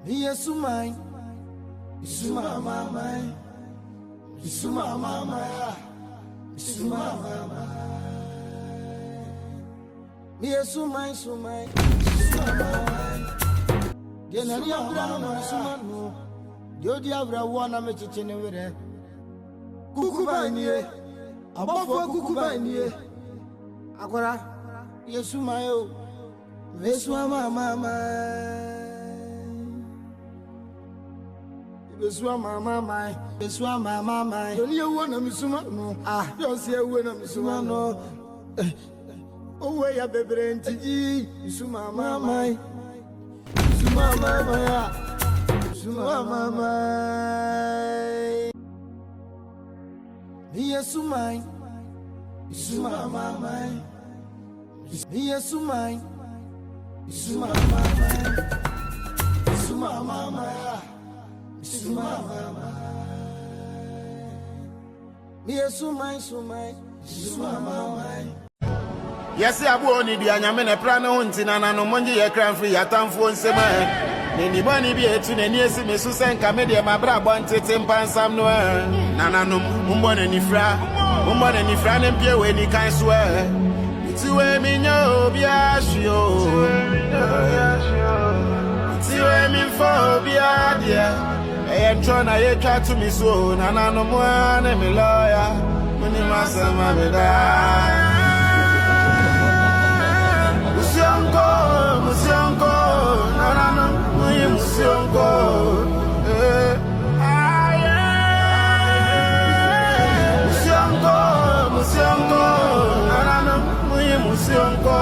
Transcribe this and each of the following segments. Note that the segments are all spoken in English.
Yes, my, Isuma mama, Isuma mama, Isuma mama. Yes, my, Isuma mama. Genani abra no Isuma no. Jodi abra wana mechichene were. Kukuba nie, abafo kukuba nie. Agora, Yesu mayo, Yesu mama. Beswa mama, beswa mama. Don't you want a misuma? No, don't see a winner, misuma. No, oh, where ya baby, Isuma mama, Isuma mama, Isuma mama. Yes, my, Isuma mama, yes, my, Isuma mama, Isuma mama. Yes, I won't need the Anyamene Prano hunting and no money a crown free at time for Sema. Any money be a tune and yes, Miss Susan Camedia, my brother wanted 10 pounds some no. Nananum, Mumbon and Ifra, Mumbon and Ifran and Pierre when he can swear. It's you and me, no, Biashio. It's you and me for Biadia. I am trying to try to me so, and I know more than me lawyer. When you must have my Musiongo, Nana, Musiongo, Musiongo, Nana, Musiongo.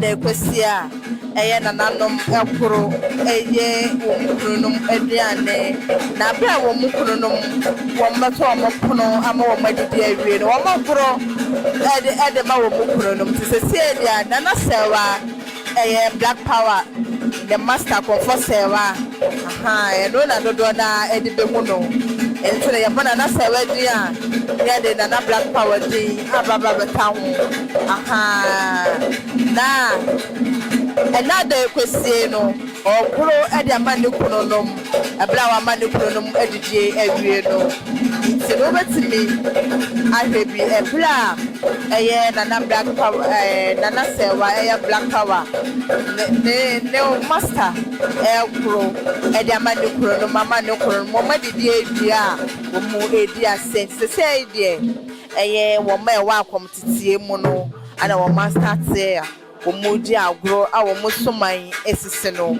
Equesia, a nanum elpro, a wombrunum, Adriane, Nabra womukunum, Wombatom, Pono, Amo, my dear, Womapro, Edema womukunum, to Cecilia, Nana Sewa, a black power, the master for Sewa, and Rona Dodona, Eddie Bemuno, and so the banana Sewa, dear, Nana black power, Ababa town, another question or grow at a manukunum, a blower manukunum, edgy every no. It's over to me. I will be a blah, a year, Nana black power, Nana Sewa, a black power. No master, a grow at a manukunum, Mamma Nukunum, Mamma dear, Mumu, dear sense to say, dear, a year, woman welcome to see Mono, and our master there. Omoji agro awo musumai esiseno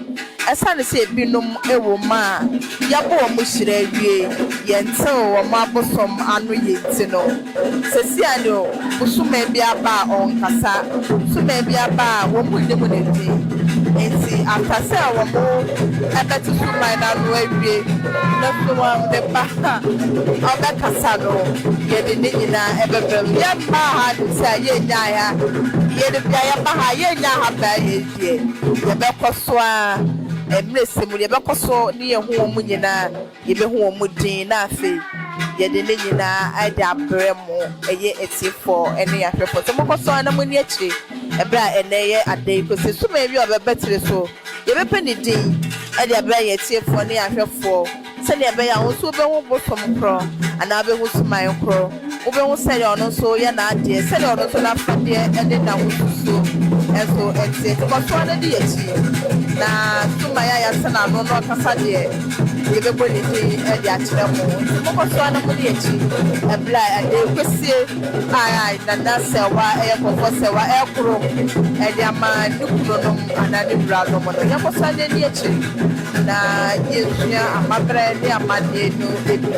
esane se binum ewo ma yabo omuhire awie yente wo mabosom anu yentino sesiano musuma bi aba onkasa musuma bi aba wo mudemu neti enti afase wo mo ebeti sumai na no awie na so de ba obekasa no yede ni nyina ebebem ya ba ha se ye nyaa yede bia ya ba ha ye nya ha ba ye die ye be koso a emresemu ye be koso ni ye ho mu nyina ye be ho mu din na afi ye de ni nyina ade abremu eye etifo ene ya hwefo so mokoso na mu ni achi ebra ene ye ade ko se suma bi obebetre so ye be pe ni din ade abra ye etifo ne ya hwefo se ne be ya ho so be ho bosom kro ana be ho suma kro ube ho se le ono so ye na ade se le ono so na fade ede na ho so eso ete ko so na di echi na suma ya sana no no kasa de ye be boni di ede akire mo ko so na mo di echi e bla ade kwesie ai na na sewa e ko fo sewa e kro ede ama ni kro no ana ni bra no mo ya ko so de di echi na ye nya amabre ni amade no ebi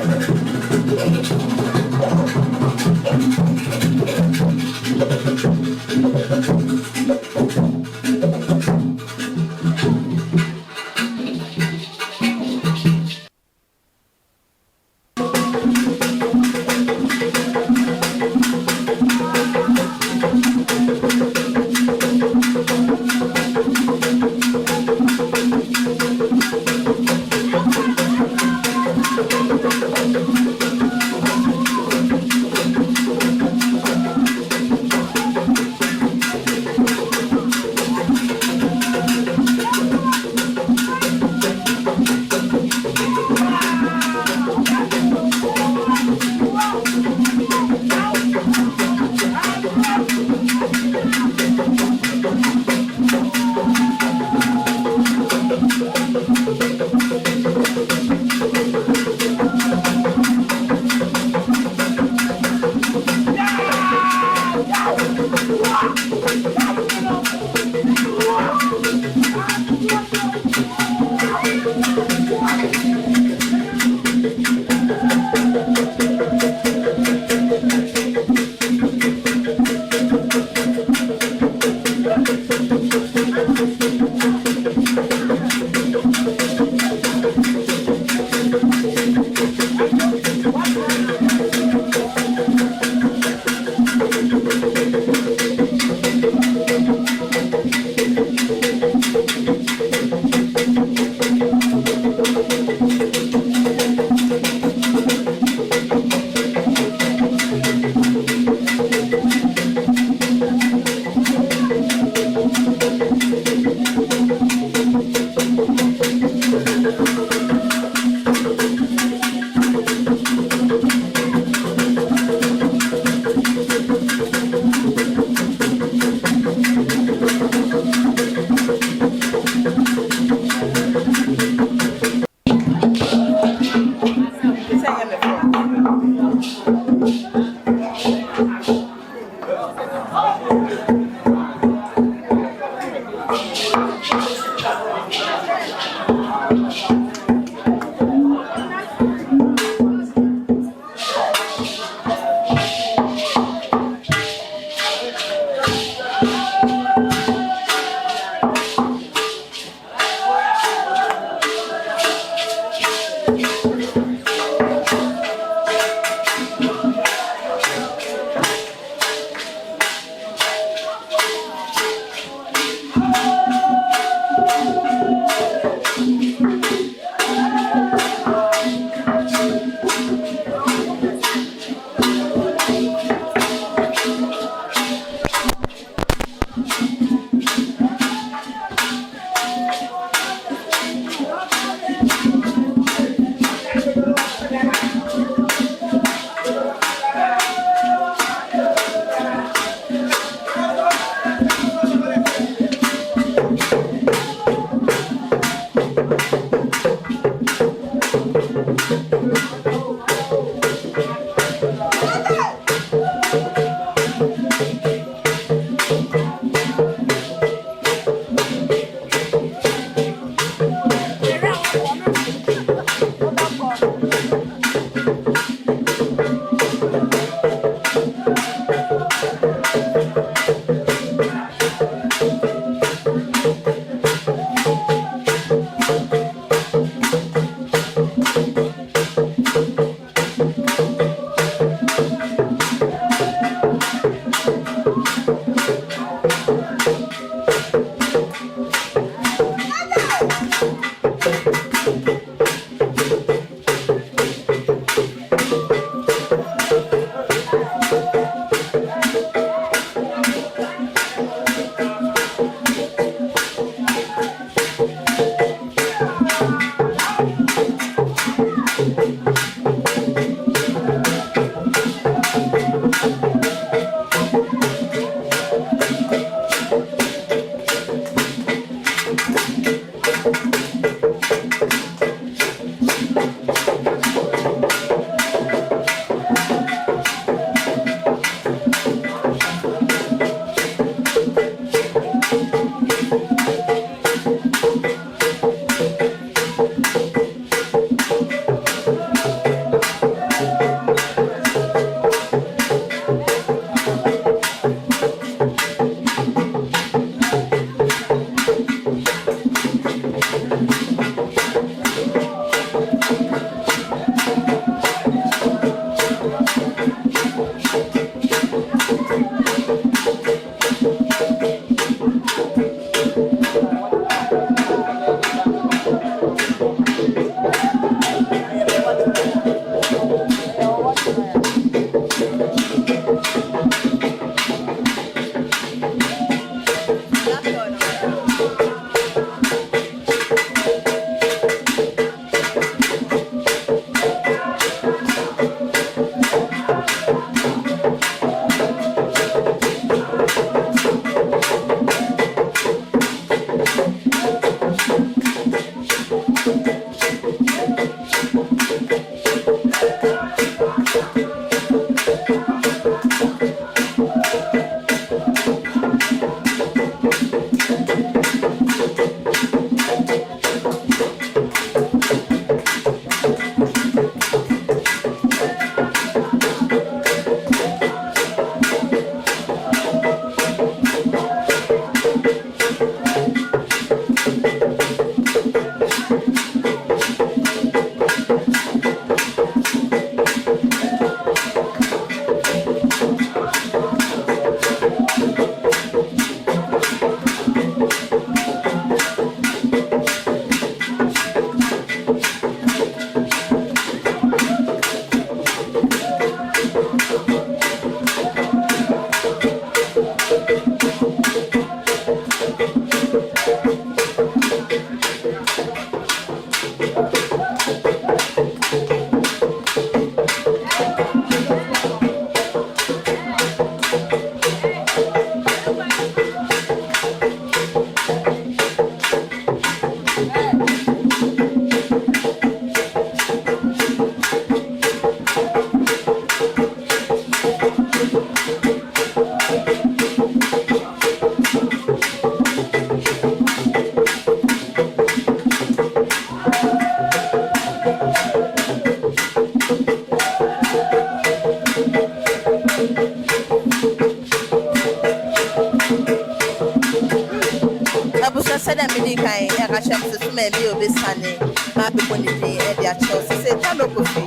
said that me kai e ka shem se me bi obesane ma be boni din e dia cho se ta no ko fi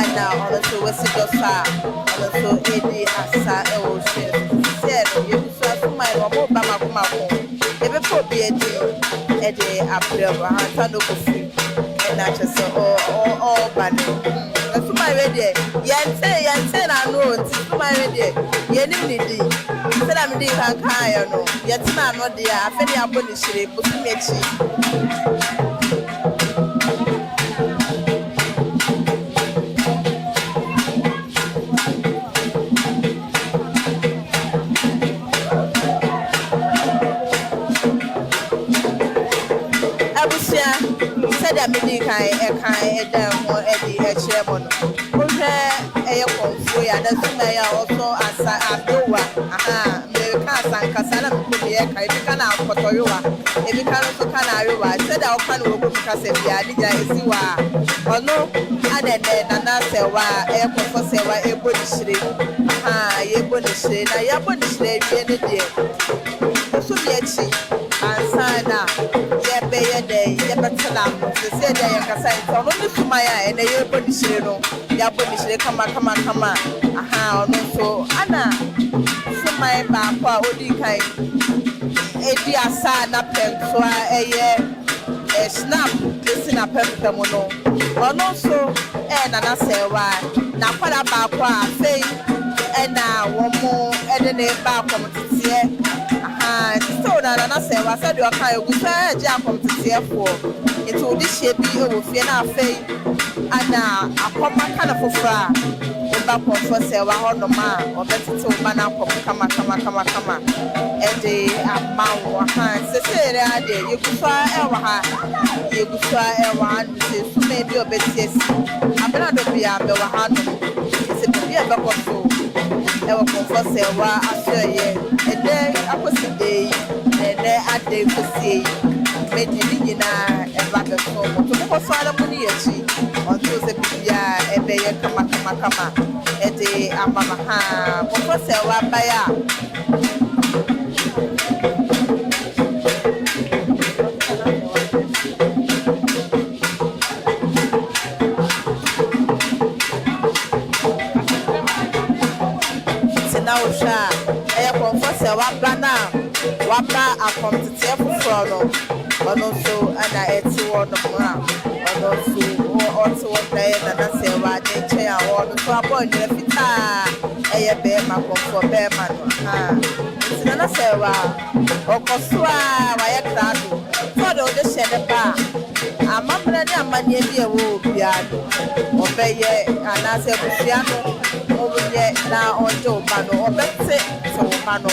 ana ono so wesi do sa ono so edi asa e wo she se ye bi so afu mai wo ba ma ko e be po bi e de april wa ta no ko fi e na che so o ba no afu mai we de yente na no ti afu mai we de ye ni ni di se na me di kan ya no ye ti na no de a fe ni aboni shire bu ti mechi said that me kai e dem mo e di e chere mo no o hwe e ye konfo ya da su na ya also asa adowa me ka san kasa na me bi e kai bi kana akotoyowa e bi kana so kana ayowa said that o kana wo ko ka se bia di ja esi wa ono adede na na se wa e konfo se wa e bo di shire ye bo di shire na ya bo di shire bi ne die so bi echi ansana be ye dey ye betela se se dey ye kasa nto no ni suma ya ene ye bodi shire no ya bodi shire kama ono so ana suma e ba kwa odi kai edi asa na penso eye snap esi na pempem no ono so na na sewa na kwara ba kwa fei na womo ede ne ba kwa mtitie so na say wa said you can go say je akomtete for it will this shape be o fie na afei ana akoma kana fofra e ba ko for say wa hono ma o betete o ba na akom kama e de amawo se re ade yegufa e wa ha se so me bi o betesi abena do bia be wa ha no se bi e be ko so e wa ko for say wa asoye e de akosi dey ene ade kosi meji nyina e ba be so mo to ko so ala muni yechi on to se bia e be ye kama e de amama ha ko for say wa ba ya wapa akomtete fufuro no ono so ana eti wono mra ono so oto wonde na na se wa de che a wono so abo nyere fita eye be ma komfo be ma no sina na se wa okoso a wa ye krado so de o de she de ba amamra ni amanie bi e wo bia do obeye ana se busia no obye na onjo ba no obete so ba no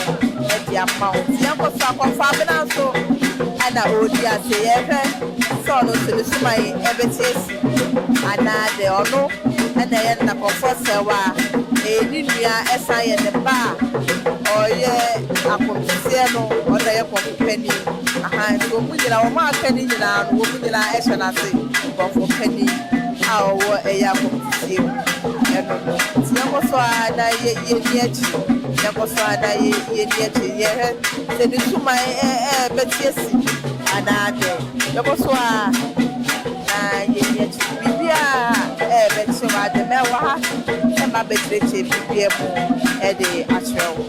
e di amount yan ko fa bena so ana odi ase ye fe so no se le sumai ebetesi ana de ono ɛna ɛyɛ nnakɔfɔ sɛwa ɛni nua ɛsan yɛ ne ba ɔyɛ akɔmfisiɛ no ɔda yɛ kɔmfopani nti wɔn mu nyinaa wɔn aka ne nyinaa no wɔn mu nyinaa ɛhyɛ n'ase kɔmfopani a ɔwɔ ɛyɛ akɔmfisiɛ mu ɛno no nti yɛkɔ so a na yɛni akyi yɛkɔ so a na yɛni akyi yɛhwɛ sɛ ne tuma bɛti asi anaadɛ yɛkɔ so a na yɛni akyi biribi a bɛkyerɛ wɔ adɛ mɛwɔ ha ɛma bɛkyerɛkyerɛ biribi mu ɛde akyerɛ wo.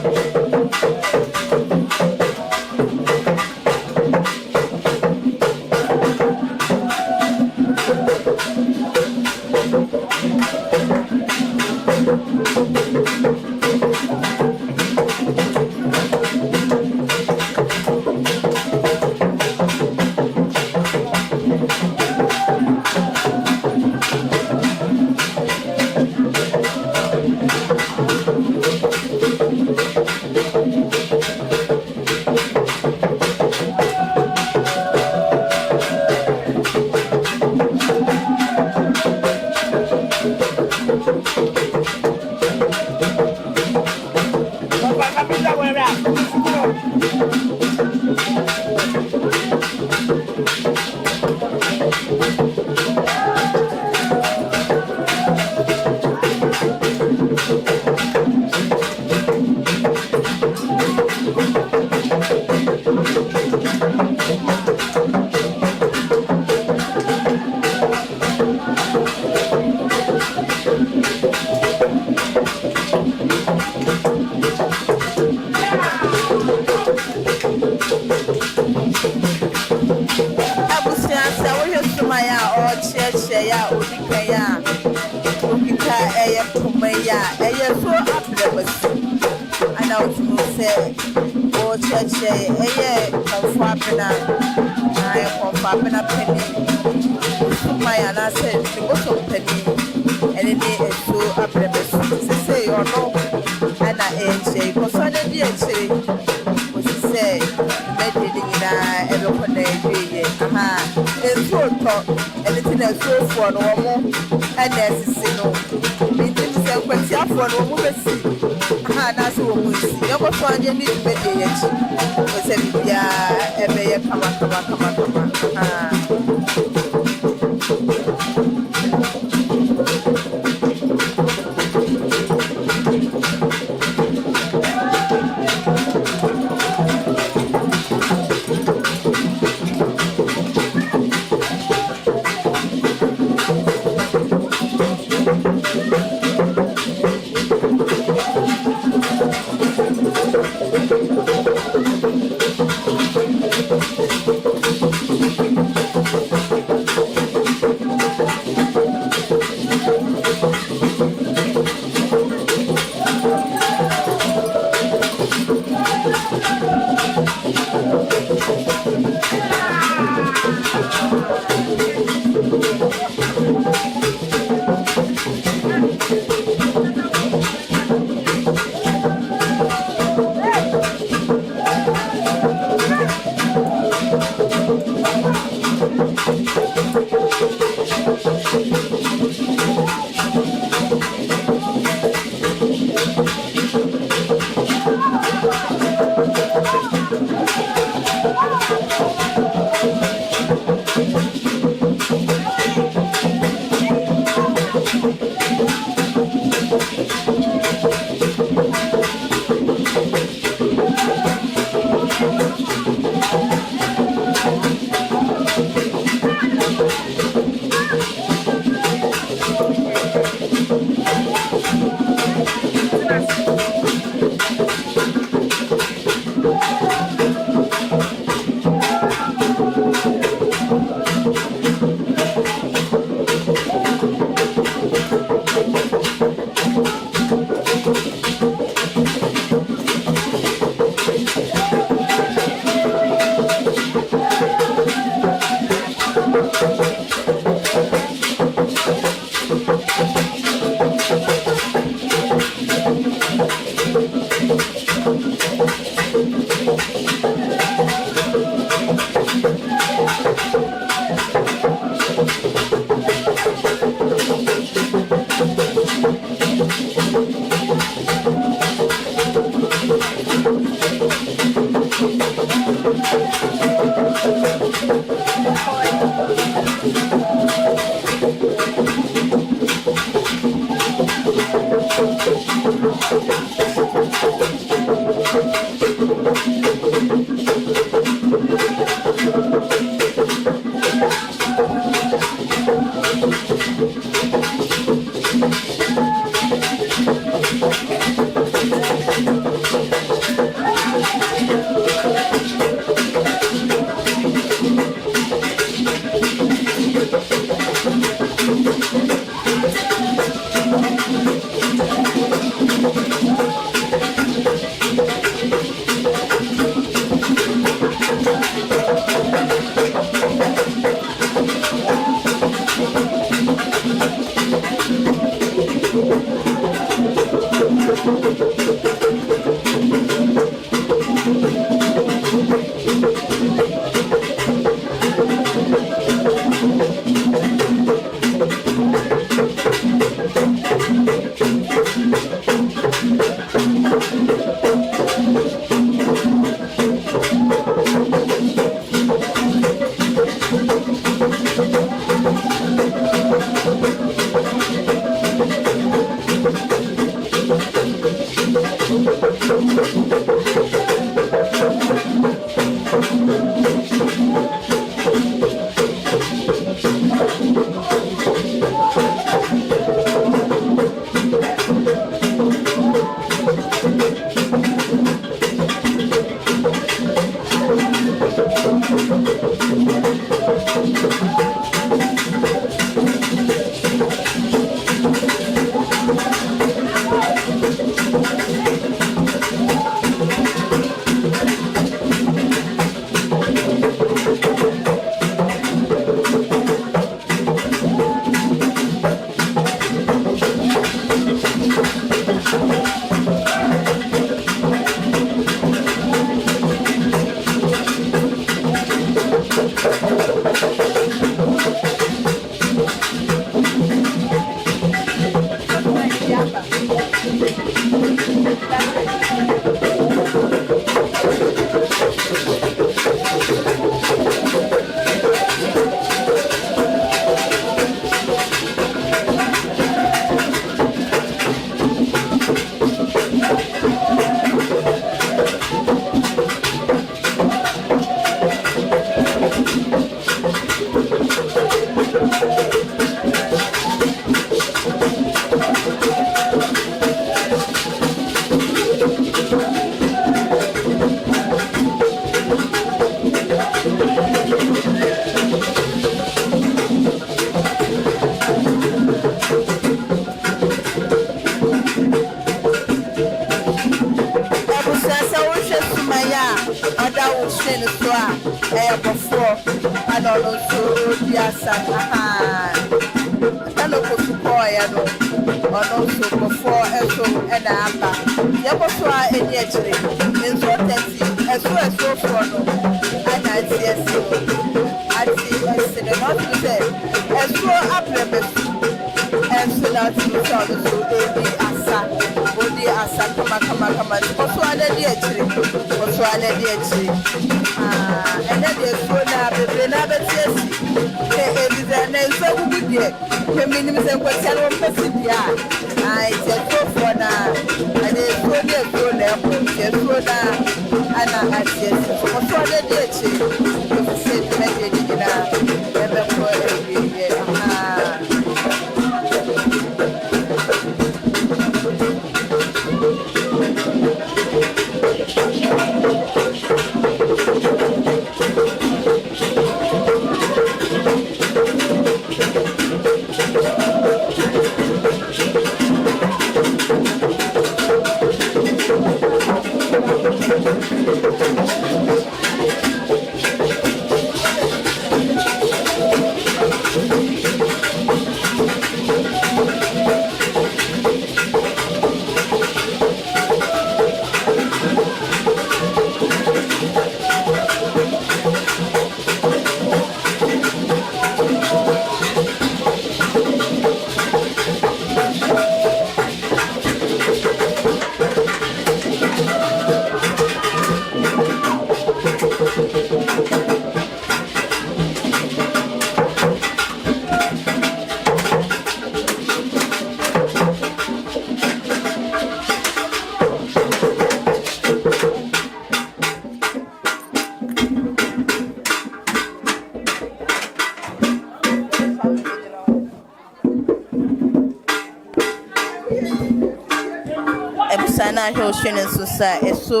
Ebusana ahwe ohwene nso sa eso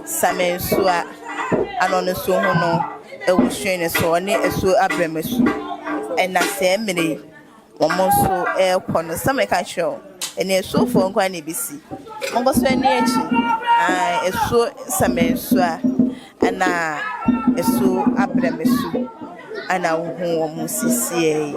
samensu a anono so ho no ewuhwene so ne eso abremesu ena se mmere wɔn nso ɛrekɔ no sɛ meka kyerɛ ɛna esuofoɔ nkwa na ebisi wɔnkɔ so ani akyi esuo nsɛmɛ nsuo a ɛna esuo abrɛmɛ su ɛna wohu wɔn sisie